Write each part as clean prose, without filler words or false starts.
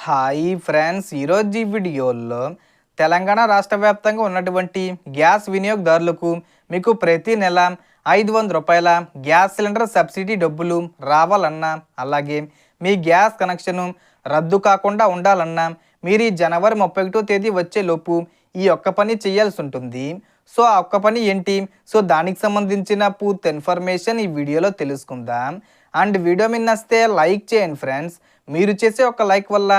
Hi friends, ఈరోజు ఈ వీడియోలో తెలంగాణ రాష్ట్ర వ్యాప్తంగా ఉన్నటువంటి గ్యాస్ వినియోగదారులకు మీకు ప్రతి నెల 500 రూపాయల గ్యాస్ సిలిండర్ సబ్సిడీ డబ్బులు రావాలన్నా, అలాగే మీ గ్యాస్ కనెక్షన్ రద్దు కాకుండా ఉండాలన్నా మీరు ఈ జనవరి 31వ తేదీ వచ్చేలోపు ఈ ఒక్క పని చేయాల్సి ఉంటుంది. సో ఆ ఒక్క పని ఏంటి? సో దానికి సంబంధించిన పూర్తి ఇన్ఫర్మేషన్ ఈ వీడియోలో తెలుసుకుందాం. అండ్ వీడియో మీద నచ్చితే లైక్ చేయండి ఫ్రెండ్స్. మీరు చేసే ఒక లైక్ వల్ల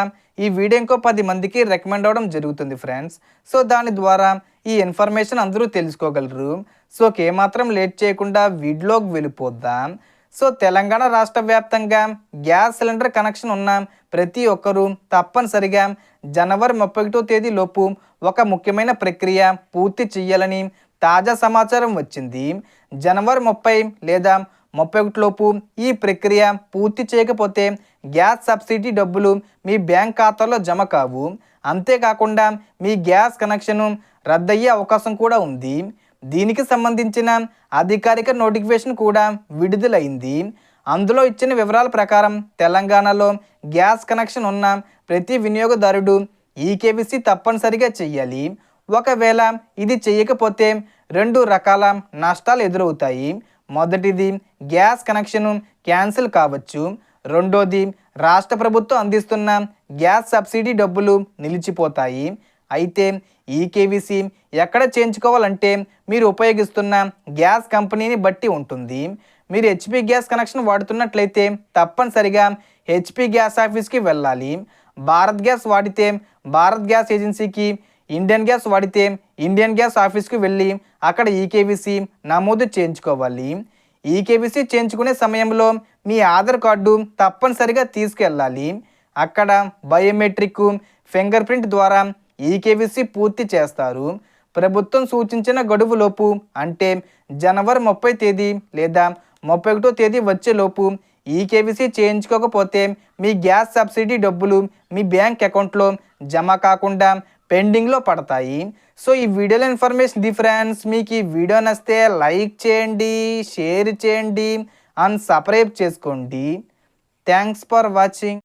ఈ వీడియో ఇంకో 10 మందికి రికమెండ్ అవ్వడం జరుగుతుంది ఫ్రెండ్స్. సో దాని ద్వారా ఈ ఇన్ఫర్మేషన్ అందరూ తెలుసుకోగలరు. సో ఏమాత్రం లేట్ చేయకుండా వీడియోలోకి వెళ్ళిపోద్దాం. సో తెలంగాణ రాష్ట్ర వ్యాప్తంగా గ్యాస్ సిలిండర్ కనెక్షన్ ఉన్న ప్రతి ఒక్కరూ తప్పనిసరిగా జనవరి 31వ తేదీ లోపు ఒక ముఖ్యమైన ప్రక్రియ పూర్తి చేయాలని తాజా సమాచారం వచ్చింది. జనవరి 30 లేదా 31 లోపు ఈ ప్రక్రియ పూర్తి చేయకపోతే గ్యాస్ సబ్సిడీ డబ్బులు మీ బ్యాంక్ ఖాతాలో జమ కావు. అంతేకాకుండా మీ గ్యాస్ కనెక్షన్ రద్దయ్యే అవకాశం కూడా ఉంది. దీనికి సంబంధించిన అధికారిక నోటిఫికేషన్ కూడా విడుదలైంది. అందులో ఇచ్చిన వివరాల ప్రకారం తెలంగాణలో గ్యాస్ కనెక్షన్ ఉన్న ప్రతి వినియోగదారుడు ఈకేవీసీ తప్పనిసరిగా చేయాలి. ఒకవేళ ఇది చేయకపోతే 2 రకాల నష్టాలు ఎదురవుతాయి. మొదటిది, గ్యాస్ కనెక్షన్ క్యాన్సిల్ కావచ్చు. రెండోది, రాష్ట్ర ప్రభుత్వం అందిస్తున్న గ్యాస్ సబ్సిడీ డబ్బులు నిలిచిపోతాయి. అయితే ఈకేవీసీ ఎక్కడ చేయించుకోవాలంటే మీరు ఉపయోగిస్తున్న గ్యాస్ కంపెనీని బట్టి ఉంటుంది. మీరు హెచ్పి గ్యాస్ కనెక్షన్ వాడుతున్నట్లయితే తప్పనిసరిగా హెచ్పి గ్యాస్ ఆఫీస్కి వెళ్ళాలి. భారత్ గ్యాస్ వాడితే భారత్ గ్యాస్ ఏజెన్సీకి, ఇండియన్ గ్యాస్ వాడితే ఇండియన్ గ్యాస్ ఆఫీస్కి వెళ్ళి అక్కడ ఈకేవీసీ నమోదు చేయించుకోవాలి. ఈకేవీసీ చేయించుకునే సమయంలో మీ ఆధార్ కార్డు తప్పనిసరిగా తీసుకెళ్ళాలి. అక్కడ బయోమెట్రిక్, ఫింగర్ ప్రింట్ ద్వారా ఈకేవీసీ పూర్తి చేస్తారు. ప్రభుత్వం సూచించిన గడువులోపు అంటే జనవరి 30 తేదీ లేదా 31వ తేదీ వచ్చేలోపు ఈకేవీసీ చేయించుకోకపోతే మీ గ్యాస్ సబ్సిడీ డబ్బులు మీ బ్యాంక్ అకౌంట్లో జమ కాకుండా పెండింగ్లో పడతాయి. సో ఈ వీడియోలో ఇన్ఫర్మేషన్ ఇది ఫ్రెండ్స్. మీకు ఈ వీడియో నచ్చితే లైక్ చేయండి, షేర్ చేయండి అండ్ సబ్స్క్రైబ్ చేసుకోండి. Thanks for watching.